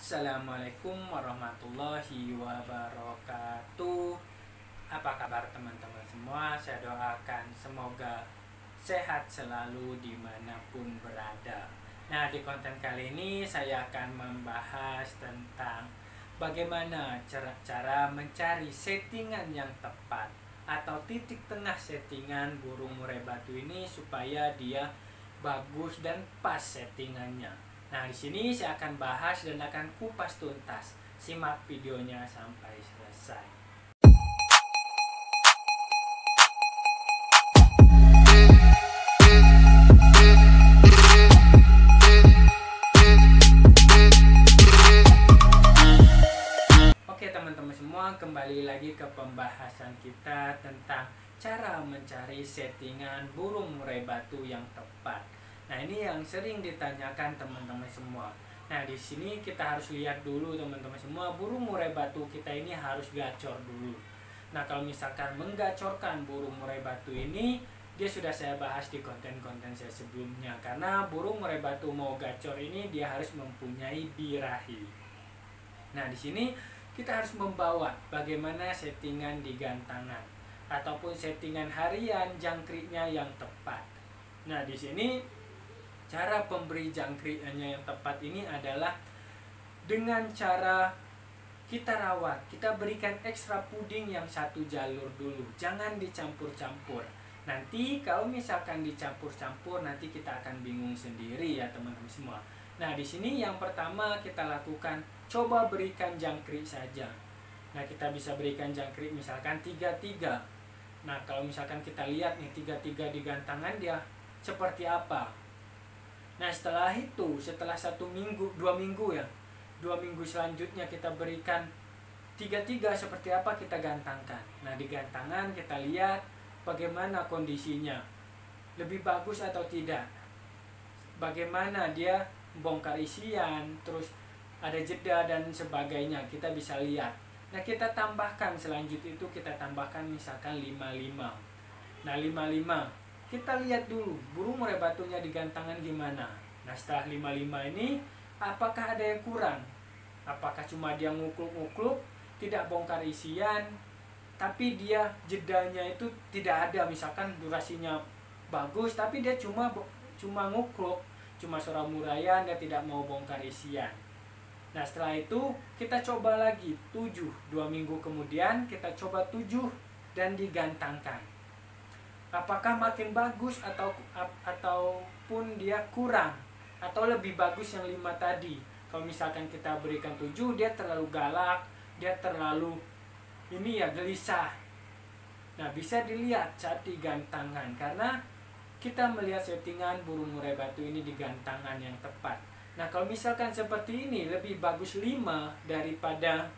Assalamualaikum warahmatullahi wabarakatuh. Apa kabar teman-teman semua? Saya doakan semoga sehat selalu dimanapun berada. Nah, di konten kali ini saya akan membahas tentang bagaimana cara mencari settingan yang tepat atau titik tengah settingan burung murai batu ini supaya dia bagus dan pas settingannya. Nah, di sini saya akan bahas dan akan kupas tuntas. Simak videonya sampai selesai. Oke teman-teman semua, kembali lagi ke pembahasan kita tentang cara mencari settingan burung murai batu yang tepat. Nah, ini yang sering ditanyakan teman-teman semua. Nah, di sini kita harus lihat dulu teman-teman semua, burung murai batu kita ini harus gacor dulu. Nah, kalau misalkan menggacorkan burung murai batu ini, dia sudah saya bahas di konten-konten saya sebelumnya. Karena burung murai batu mau gacor ini dia harus mempunyai birahi. Nah, di sini kita harus membawa bagaimana settingan di gantangan ataupun settingan harian jangkriknya yang tepat. Nah, di sini cara pemberi jangkrikannya yang tepat ini adalah dengan cara kita rawat, kita berikan ekstra puding yang satu jalur dulu, jangan dicampur-campur. Nanti kalau misalkan dicampur-campur nanti kita akan bingung sendiri ya teman-teman semua. Nah, di sini yang pertama kita lakukan, coba berikan jangkrik saja. Nah, kita bisa berikan jangkrik misalkan 3-3. Nah, kalau misalkan kita lihat nih 3-3 di gantangan dia seperti apa. Nah, setelah itu, setelah 1 minggu, 2 minggu ya, 2 minggu selanjutnya kita berikan 3-3 seperti apa kita gantangkan. Nah, di gantangan kita lihat bagaimana kondisinya, lebih bagus atau tidak, bagaimana dia bongkar isian, terus ada jeda dan sebagainya, kita bisa lihat. Nah, kita tambahkan selanjutnya itu kita tambahkan misalkan 5-5. Nah, 5-5 kita lihat dulu burung murai batunya di gantangan gimana. Nah, setelah 5-5 ini apakah ada yang kurang? Apakah cuma dia ngukluk-ngukluk, tidak bongkar isian, tapi dia jedanya itu tidak ada, misalkan durasinya bagus tapi dia cuma ngukluk, cuma suara murayan, dia tidak mau bongkar isian. Nah, setelah itu kita coba lagi 7, 2 minggu kemudian kita coba 7 dan digantangkan. Apakah makin bagus ataupun dia kurang atau lebih bagus yang 5 tadi. Kalau misalkan kita berikan 7 dia terlalu galak, dia terlalu gelisah. Nah, bisa dilihat saat di gantangan karena kita melihat settingan burung murai batu ini di gantangan yang tepat. Nah, kalau misalkan seperti ini lebih bagus 5 daripada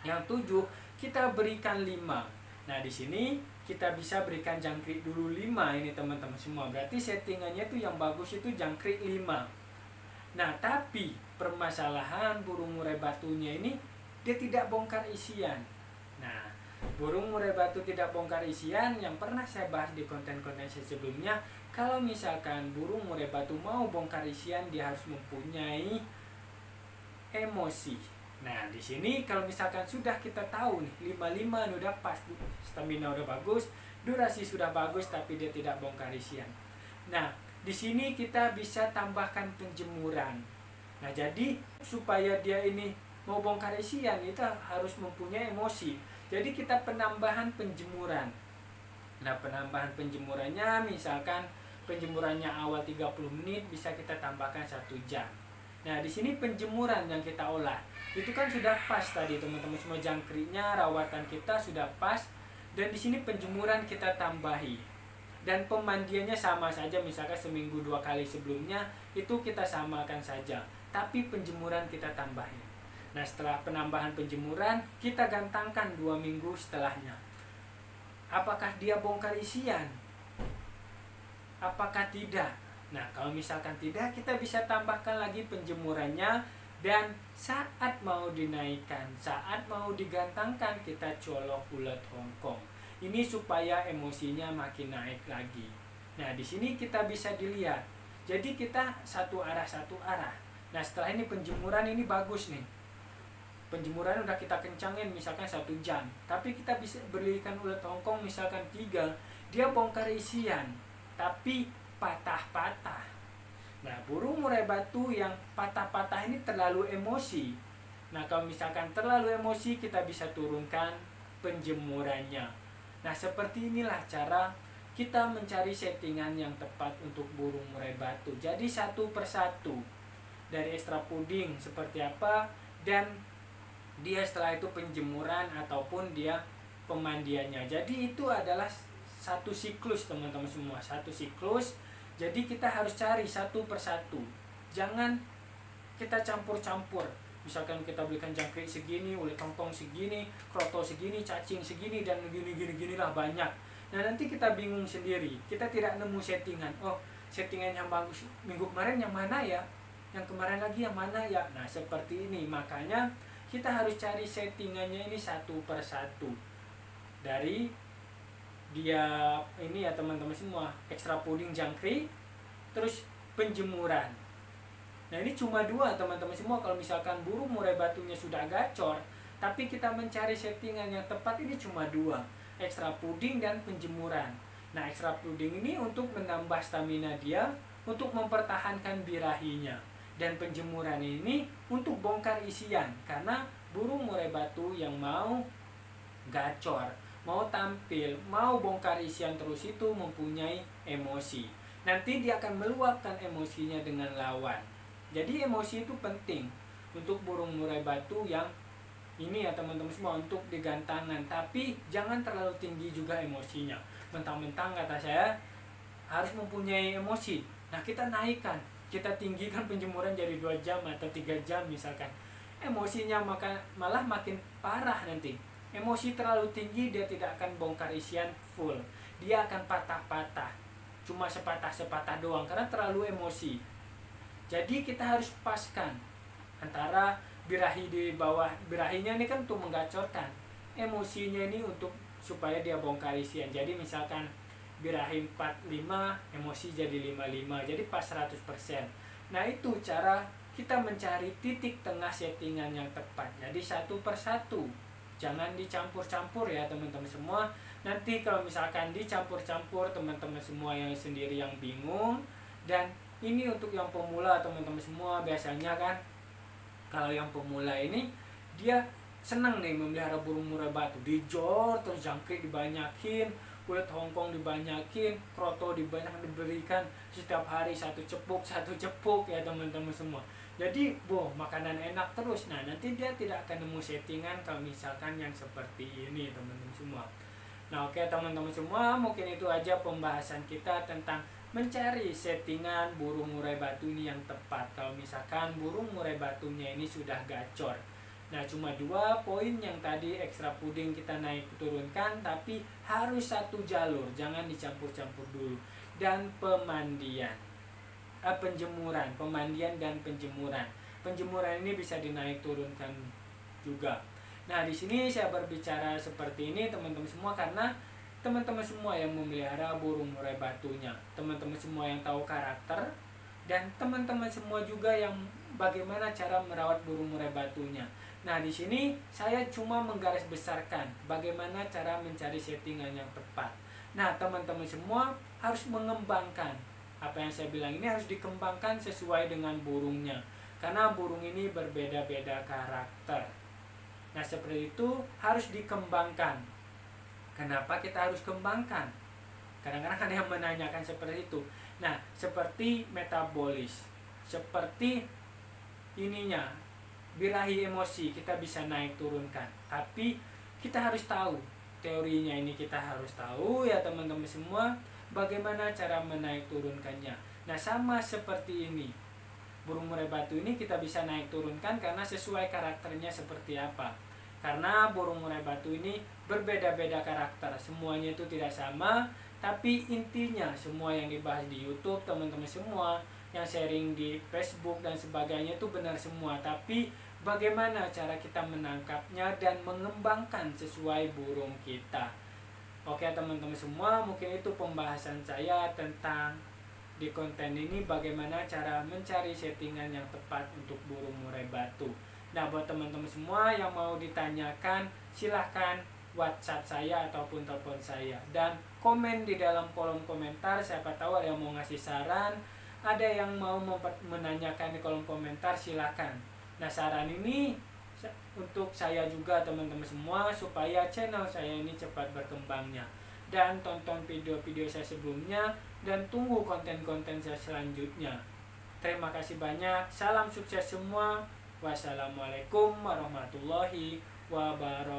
yang 7, kita berikan 5. Nah, di sini kita bisa berikan jangkrik dulu 5 ini teman-teman semua. Berarti settingannya itu yang bagus itu jangkrik 5. Nah, tapi permasalahan burung murai batunya ini dia tidak bongkar isian. Nah, burung murai batu tidak bongkar isian yang pernah saya bahas di konten-konten saya sebelumnya. Kalau misalkan burung murai batu mau bongkar isian, dia harus mempunyai emosi. Nah, di sini kalau misalkan sudah kita tahu nih 5-5 udah pas, stamina udah bagus, durasi sudah bagus tapi dia tidak bongkar isian. Nah, di sini kita bisa tambahkan penjemuran. Nah, jadi supaya dia ini mau bongkar isian kita harus mempunyai emosi. Jadi kita penambahan penjemuran. Nah, penambahan penjemurannya misalkan penjemurannya awal 30 menit bisa kita tambahkan 1 jam. Nah, di sini penjemuran yang kita olah itu kan sudah pas tadi teman-teman semua, jangkriknya, rawatan kita sudah pas, dan di sini penjemuran kita tambahi. Dan pemandiannya sama saja, misalkan seminggu 2 kali sebelumnya itu kita samakan saja, tapi penjemuran kita tambahin. Nah, setelah penambahan penjemuran kita gantangkan 2 minggu setelahnya. Apakah dia bongkar isian? Apakah tidak? Nah, kalau misalkan tidak, kita bisa tambahkan lagi penjemurannya. Dan saat mau dinaikkan, saat mau digantangkan, kita colok ulet Hongkong. Ini supaya emosinya makin naik lagi. Nah, di sini kita bisa dilihat. Jadi kita satu arah. Nah setelah ini penjemuran ini bagus nih, penjemuran udah kita kencangin misalkan 1 jam, tapi kita bisa belikan ulat Hongkong misalkan 3, dia bongkar isian tapi patah-patah. Nah burung murai batu yang patah-patah ini terlalu emosi. Nah kalau misalkan terlalu emosi, kita bisa turunkan penjemurannya. Nah seperti inilah cara kita mencari settingan yang tepat untuk burung murai batu. Jadi satu persatu, dari ekstra puding seperti apa, dan dia setelah itu penjemuran ataupun dia pemandiannya. Jadi itu adalah satu siklus teman-teman semua, satu siklus. Jadi kita harus cari satu persatu, jangan kita campur-campur. Misalkan kita belikan jangkrik segini, ulat Hongkong segini, kroto segini, cacing segini, dan gini lah banyak. Nah nanti kita bingung sendiri, kita tidak nemu settingan. Oh settingan yang bagus minggu kemarin yang mana ya, yang kemarin lagi yang mana ya. Nah seperti ini, makanya kita harus cari settingannya ini satu persatu. Dari dia ini ya teman-teman semua, ekstra puding jangkrik, terus penjemuran. Nah ini cuma 2 teman-teman semua. Kalau misalkan burung murai batunya sudah gacor, tapi kita mencari settingan yang tepat, ini cuma 2, ekstra puding dan penjemuran. Nah ekstra puding ini untuk menambah stamina dia, untuk mempertahankan birahinya. Dan penjemuran ini untuk bongkar isian, karena burung murai batu yang mau gacor, mau tampil, mau bongkar isian terus itu mempunyai emosi. Nanti dia akan meluapkan emosinya dengan lawan. Jadi emosi itu penting untuk burung murai batu yang ini ya teman-teman semua, untuk digantangan. Tapi jangan terlalu tinggi juga emosinya. Mentang-mentang kata saya harus mempunyai emosi. Nah kita naikkan, kita tinggikan penjemuran jadi 2 jam atau 3 jam misalkan. Emosinya malah makin parah nanti. Emosi terlalu tinggi, dia tidak akan bongkar isian full. Dia akan patah-patah. Cuma sepatah-sepatah doang karena terlalu emosi. Jadi kita harus paskan antara birahi di bawah, birahinya ini kan untuk menggacorkan, emosinya ini untuk supaya dia bongkar isian. Jadi misalkan birahi 45, emosi jadi 55, jadi pas 100%. Nah itu cara kita mencari titik tengah settingan yang tepat. Jadi satu persatu, jangan dicampur-campur ya teman-teman semua. Nanti kalau misalkan dicampur-campur, teman-teman semua yang sendiri yang bingung. Dan ini untuk yang pemula teman-teman semua, biasanya kan kalau yang pemula ini dia senang nih memelihara burung murai batu, dijor terus, jangkrik dibanyakin, ulat Hongkong dibanyakin, kroto diberikan setiap hari satu cepuk ya teman-teman semua. Jadi makanan enak terus. Nah nanti dia tidak akan nemu settingan kalau misalkan yang seperti ini teman-teman semua. Nah oke teman-teman semua, mungkin itu aja pembahasan kita tentang mencari settingan burung murai batu ini yang tepat kalau misalkan burung murai batunya ini sudah gacor. Nah cuma 2 poin yang tadi, ekstra puding kita naik turunkan, tapi harus satu jalur, jangan dicampur-campur dulu. Dan pemandian, penjemuran, pemandian dan penjemuran. Penjemuran ini bisa dinaik turunkan juga. Nah di sini saya berbicara seperti ini teman-teman semua karena teman-teman semua yang memelihara burung murai batunya, teman-teman semua yang tahu karakter, dan teman-teman semua juga yang bagaimana cara merawat burung murai batunya. Nah di sini saya cuma menggarisbesarkan bagaimana cara mencari settingan yang tepat. Nah teman-teman semua harus mengembangkan apa yang saya bilang ini, harus dikembangkan sesuai dengan burungnya, karena burung ini berbeda-beda karakter. Nah seperti itu harus dikembangkan. Kenapa kita harus kembangkan? Kadang-kadang ada yang menanyakan seperti itu. Nah, seperti metabolis, seperti ininya, birahi emosi kita bisa naik turunkan. Tapi kita harus tahu teorinya ini, kita harus tahu ya teman-teman semua, bagaimana cara menaik turunkannya. Nah, sama seperti ini. Burung murai batu ini kita bisa naik turunkan karena sesuai karakternya seperti apa. Karena burung murai batu ini berbeda-beda karakter, semuanya itu tidak sama. Tapi intinya semua yang dibahas di YouTube teman-teman semua, yang sharing di Facebook dan sebagainya itu benar semua. Tapi bagaimana cara kita menangkapnya dan mengembangkan sesuai burung kita. Oke teman-teman semua, mungkin itu pembahasan saya tentang di konten ini bagaimana cara mencari settingan yang tepat untuk burung murai batu. Nah, buat teman-teman semua yang mau ditanyakan, silahkan WhatsApp saya ataupun telepon saya, dan komen di dalam kolom komentar. Siapa tahu ada yang mau ngasih saran, ada yang mau menanyakan di kolom komentar, silahkan. Nah, saran ini untuk saya juga teman-teman semua, supaya channel saya ini cepat berkembangnya. Dan tonton video-video saya sebelumnya, dan tunggu konten-konten saya selanjutnya. Terima kasih banyak, salam sukses semua. Wassalamualaikum warahmatullahi wabarakatuh.